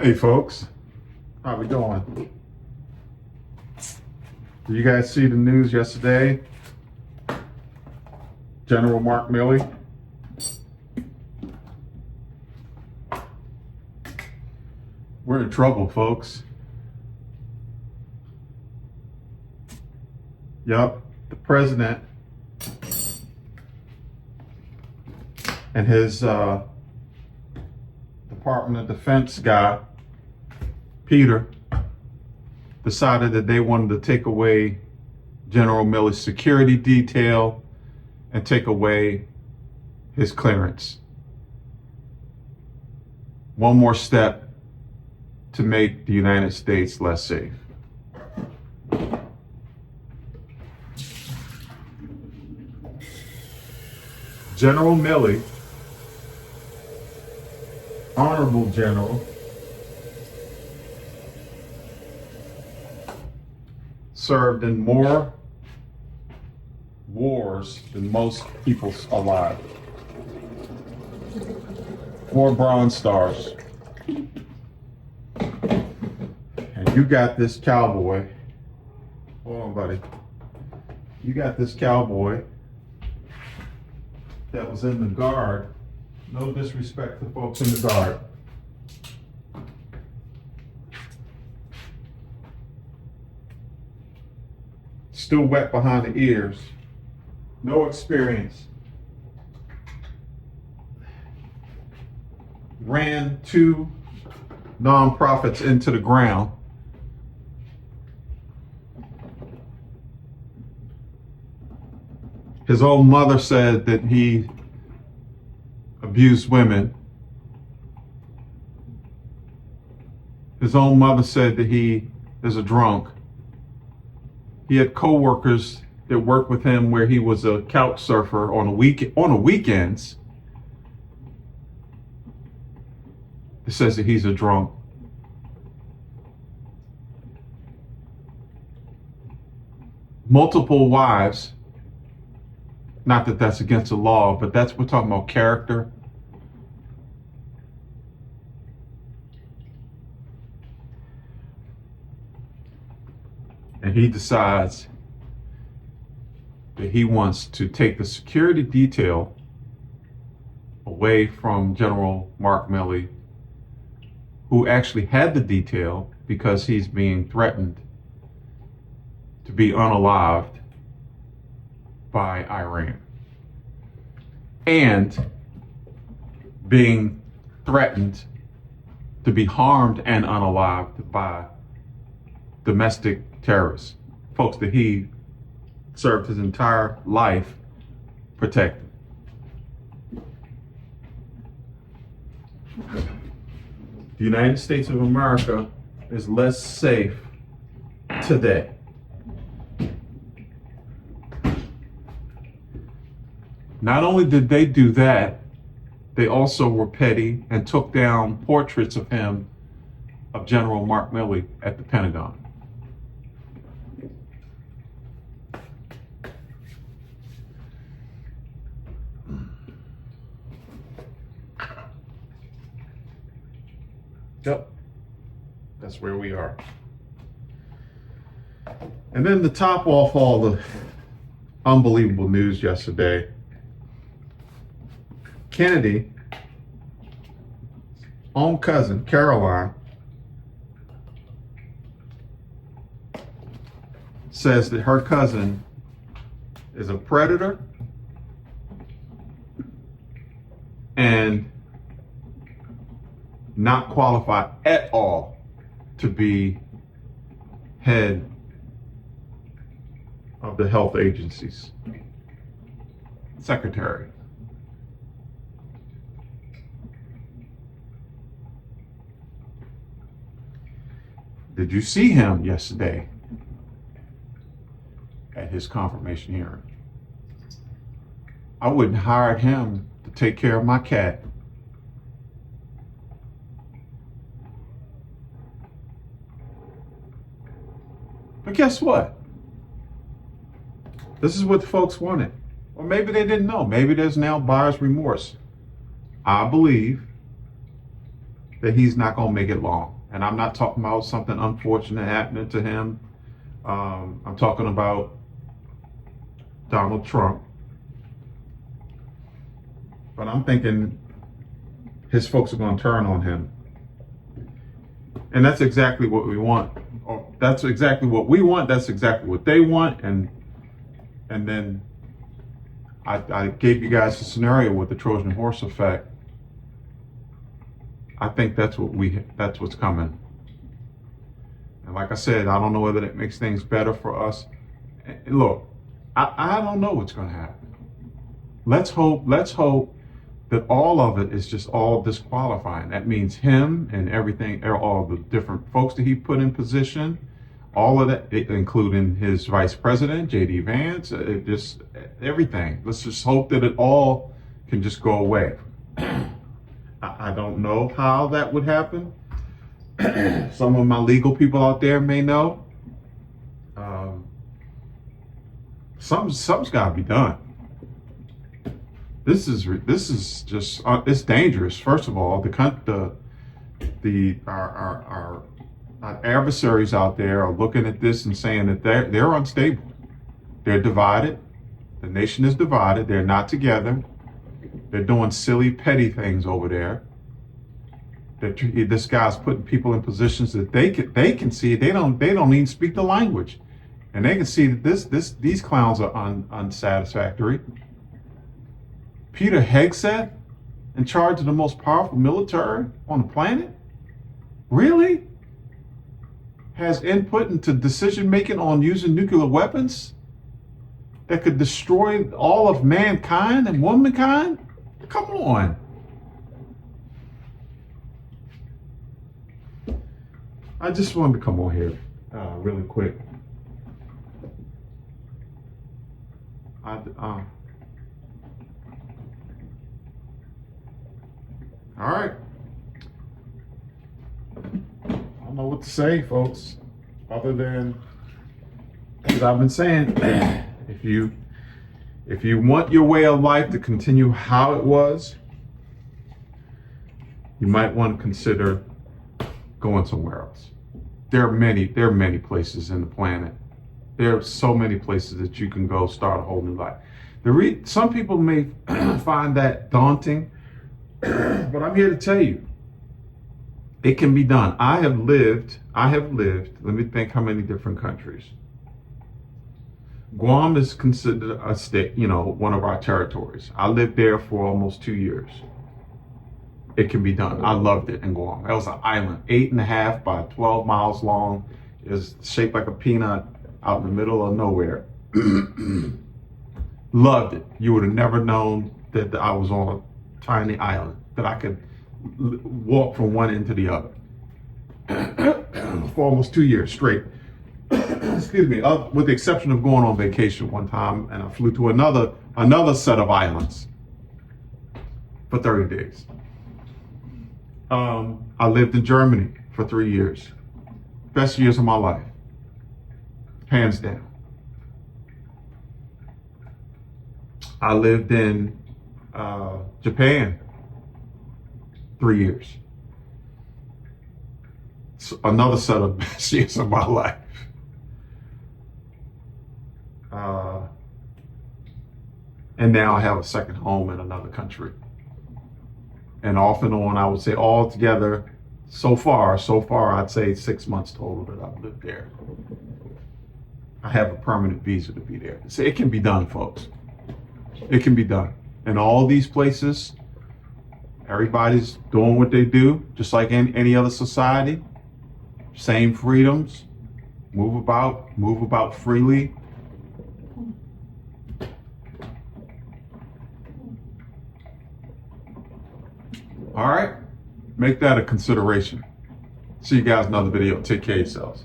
Hey folks, how we doing? Did you guys see the news yesterday? General Mark Milley. We're in trouble, folks. Yup, the president and his Department of Defense guy, Peter, decided that they wanted to take away General Milley's security detail and take away his clearance. One more step to make the United States less safe. General Milley, Honorable General, served in more wars than most people alive. 4 Bronze Stars. And you got this cowboy. Hold on, buddy. You got this cowboy that was in the Guard. No disrespect to folks in the Guard. Still wet behind the ears. No experience. Ran 2 nonprofits into the ground. His own mother said that he abused women. His own mother said that he is a drunk. He had co-workers that worked with him where he was a couch surfer on the weekends. It says that he's a drunk. Multiple wives. Not that that's against the law, but we're talking about character. And he decides that he wants to take the security detail away from General Mark Milley, who actually had the detail because he's being threatened to be unalived by Iran and being threatened to be harmed and unalived by domestic terrorists, folks that he served his entire life protecting. The United States of America is less safe today. Not only did they do that, they also were petty and took down portraits of him, of General Mark Milley, at the Pentagon. Yep, that's where we are. And then to top off all the unbelievable news yesterday, Kennedy's own cousin, Caroline, says that her cousin is a predator and not qualified at all to be head of the health agencies. Secretary. Did you see him yesterday at his confirmation hearing? I wouldn't hire him to take care of my cat. But guess what? This is what the folks wanted. Or maybe they didn't know. Maybe there's now buyer's remorse. I believe that he's not going to make it long. And I'm not talking about something unfortunate happening to him. I'm talking about Donald Trump. But I'm thinking his folks are going to turn on him. And that's exactly what we want. That's exactly what we want. That's exactly what they want. And then I gave you guys a scenario with the Trojan horse effect. I think that's what's coming. And like I said, I don't know whether that makes things better for us. Look, I don't know what's going to happen. Let's hope that all of it is just all disqualifying. That means him and everything, all the different folks that he put in position, all of that, including his vice president, J.D. Vance, just everything. Let's just hope that it all can just go away. I don't know how that would happen. Some of my legal people out there may know. Something's got to be done. This is just it's dangerous. First of all, our adversaries out there are looking at this and saying that they're unstable. They're divided. The nation is divided. They're not together. They're doing silly, petty things over there. This guy's putting people in positions that they can see. They don't even speak the language, and they can see that these clowns are unsatisfactory. Peter Hegseth, in charge of the most powerful military on the planet, really has input into decision making on using nuclear weapons that could destroy all of mankind and womankind? Come on. I just wanted to come on here really quick. All right. I don't know what to say, folks, other than, as I've been saying, if you want your way of life to continue how it was, you might want to consider going somewhere else. There are many places in the planet. There are so many places that you can go start a whole new life. Some people may find that daunting, but I'm here to tell you, it can be done. I have lived, let me think how many different countries. Guam is considered a state, one of our territories. I lived there for almost 2 years. It can be done. I loved it in Guam. That was an island, 8.5 by 12 miles long. It was shaped like a peanut out in the middle of nowhere. Loved it. You would have never known that I was on a tiny island, that I could walk from one end to the other for almost 2 years straight. Excuse me, with the exception of going on vacation one time, and I flew to another set of islands for 30 days. I lived in Germany for 3 years. Best years of my life, hands down. I lived in Japan 3 years. It's another set of best years of my life. And now I have a second home in another country. And off and on, I would say all together, so far, I'd say 6 months total that I've lived there. I have a permanent visa to be there. So it can be done, folks. It can be done. In all these places, everybody's doing what they do, just like in any other society. Same freedoms, move about freely. All right, make that a consideration. See you guys in another video. Take care of yourselves.